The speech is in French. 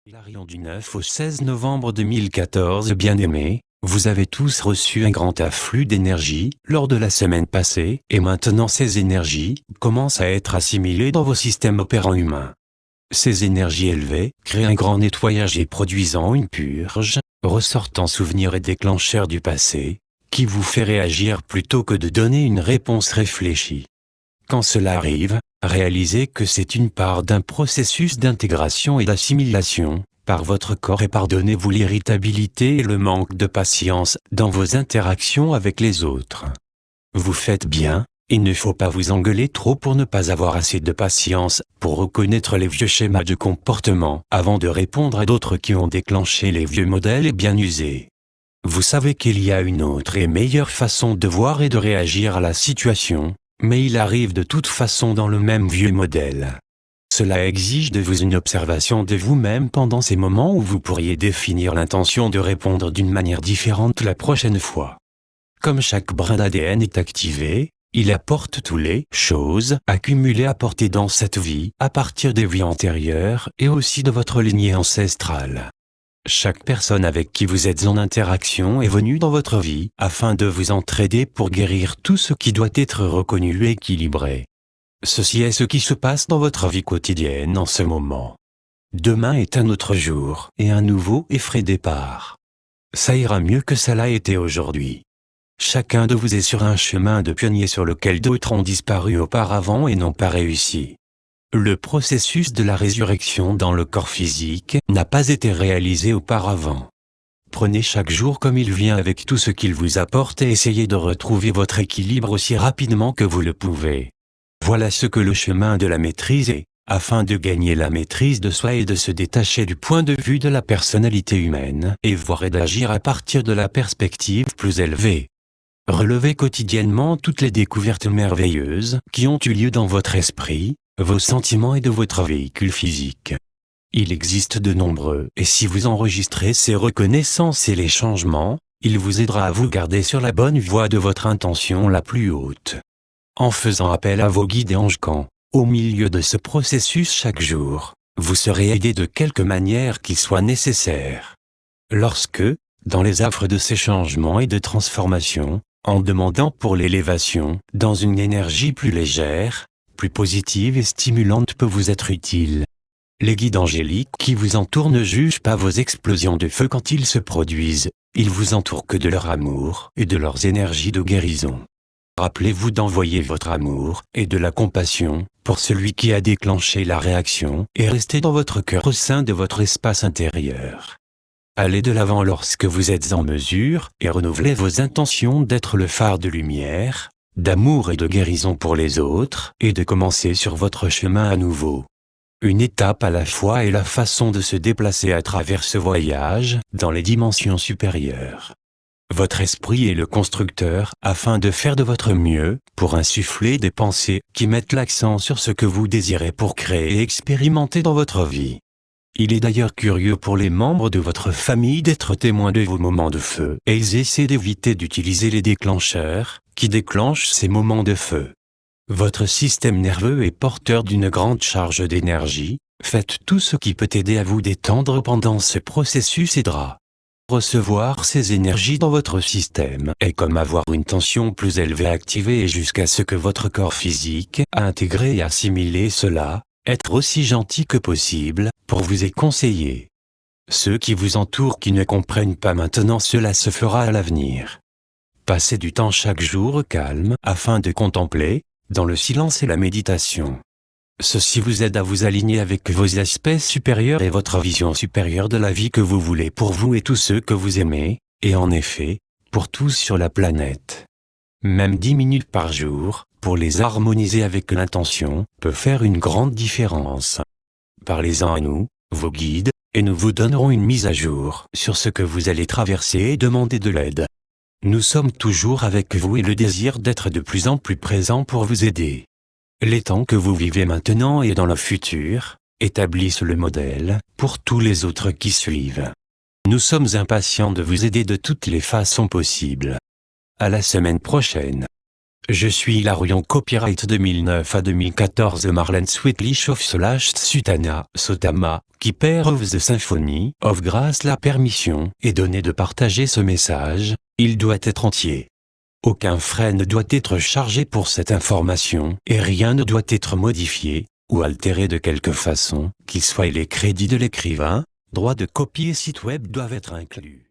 Hilarion du 9 au 16 novembre 2014. Bien-aimés, vous avez tous reçu un grand afflux d'énergie lors de la semaine passée, et maintenant ces énergies commencent à être assimilées dans vos systèmes opérants humains. Ces énergies élevées créent un grand nettoyage et produisant une purge, ressortant souvenirs et déclencheurs du passé, qui vous fait réagir plutôt que de donner une réponse réfléchie. Quand cela arrive, réalisez que c'est une part d'un processus d'intégration et d'assimilation par votre corps et pardonnez-vous l'irritabilité et le manque de patience dans vos interactions avec les autres. Vous faites bien, il ne faut pas vous engueuler trop pour ne pas avoir assez de patience pour reconnaître les vieux schémas de comportement avant de répondre à d'autres qui ont déclenché les vieux modèles et bien usés. Vous savez qu'il y a une autre et meilleure façon de voir et de réagir à la situation, mais il arrive de toute façon dans le même vieux modèle. Cela exige de vous une observation de vous-même pendant ces moments où vous pourriez définir l'intention de répondre d'une manière différente la prochaine fois. Comme chaque brin d'ADN est activé, il apporte toutes les choses accumulées apportées dans cette vie à partir des vies antérieures et aussi de votre lignée ancestrale. Chaque personne avec qui vous êtes en interaction est venue dans votre vie afin de vous entraider pour guérir tout ce qui doit être reconnu et équilibré. Ceci est ce qui se passe dans votre vie quotidienne en ce moment. Demain est un autre jour et un nouveau et frais départ. Ça ira mieux que ça l'a été aujourd'hui. Chacun de vous est sur un chemin de pionnier sur lequel d'autres ont disparu auparavant et n'ont pas réussi. Le processus de la résurrection dans le corps physique n'a pas été réalisé auparavant. Prenez chaque jour comme il vient avec tout ce qu'il vous apporte et essayez de retrouver votre équilibre aussi rapidement que vous le pouvez. Voilà ce que le chemin de la maîtrise est, afin de gagner la maîtrise de soi et de se détacher du point de vue de la personnalité humaine et voir et d'agir à partir de la perspective plus élevée. Relevez quotidiennement toutes les découvertes merveilleuses qui ont eu lieu dans votre esprit, vos sentiments et de votre véhicule physique. Il existe de nombreux, et si vous enregistrez ces reconnaissances et les changements, il vous aidera à vous garder sur la bonne voie de votre intention la plus haute. En faisant appel à vos guides et anges quand, au milieu de ce processus chaque jour, vous serez aidé de quelque manière qu'il soit nécessaire. Lorsque, dans les affres de ces changements et de transformations, en demandant pour l'élévation, dans une énergie plus légère, plus positive et stimulante peut vous être utile. Les guides angéliques qui vous entourent ne jugent pas vos explosions de feu quand ils se produisent, ils vous entourent que de leur amour et de leurs énergies de guérison. Rappelez-vous d'envoyer votre amour et de la compassion pour celui qui a déclenché la réaction et restez dans votre cœur au sein de votre espace intérieur. Allez de l'avant lorsque vous êtes en mesure et renouvelez vos intentions d'être le phare de lumière, d'amour et de guérison pour les autres, et de commencer sur votre chemin à nouveau. Une étape à la fois est la façon de se déplacer à travers ce voyage, dans les dimensions supérieures. Votre esprit est le constructeur, afin de faire de votre mieux, pour insuffler des pensées qui mettent l'accent sur ce que vous désirez pour créer et expérimenter dans votre vie. Il est d'ailleurs curieux pour les membres de votre famille d'être témoins de vos moments de feu, et ils essaient d'éviter d'utiliser les déclencheurs, qui déclenchent ces moments de feu. Votre système nerveux est porteur d'une grande charge d'énergie, faites tout ce qui peut aider à vous détendre pendant ce processus aidera. Recevoir ces énergies dans votre système est comme avoir une tension plus élevée activée et jusqu'à ce que votre corps physique a intégré et assimilé cela, être aussi gentil que possible, pour vous est conseillé. Ceux qui vous entourent qui ne comprennent pas maintenant cela se fera à l'avenir. Passez du temps chaque jour au calme afin de contempler, dans le silence et la méditation. Ceci vous aide à vous aligner avec vos aspects supérieurs et votre vision supérieure de la vie que vous voulez pour vous et tous ceux que vous aimez, et en effet, pour tous sur la planète. Même 10 minutes par jour, pour les harmoniser avec l'intention, peut faire une grande différence. Parlez-en à nous, vos guides, et nous vous donnerons une mise à jour sur ce que vous allez traverser et demander de l'aide. Nous sommes toujours avec vous et le désir d'être de plus en plus présent pour vous aider. Les temps que vous vivez maintenant et dans le futur, établissent le modèle pour tous les autres qui suivent. Nous sommes impatients de vous aider de toutes les façons possibles. À la semaine prochaine. Je suis Hilarion Copyright 2009 à 2014 Marlène Sweetleaf / Sutana Sotama, Keeper of the Symphony of Grace. La permission est donnée de partager ce message, il doit être entier. Aucun frais ne doit être chargé pour cette information et rien ne doit être modifié ou altéré de quelque façon, qu'il soit. Les crédits de l'écrivain, droits de copie et site web doivent être inclus.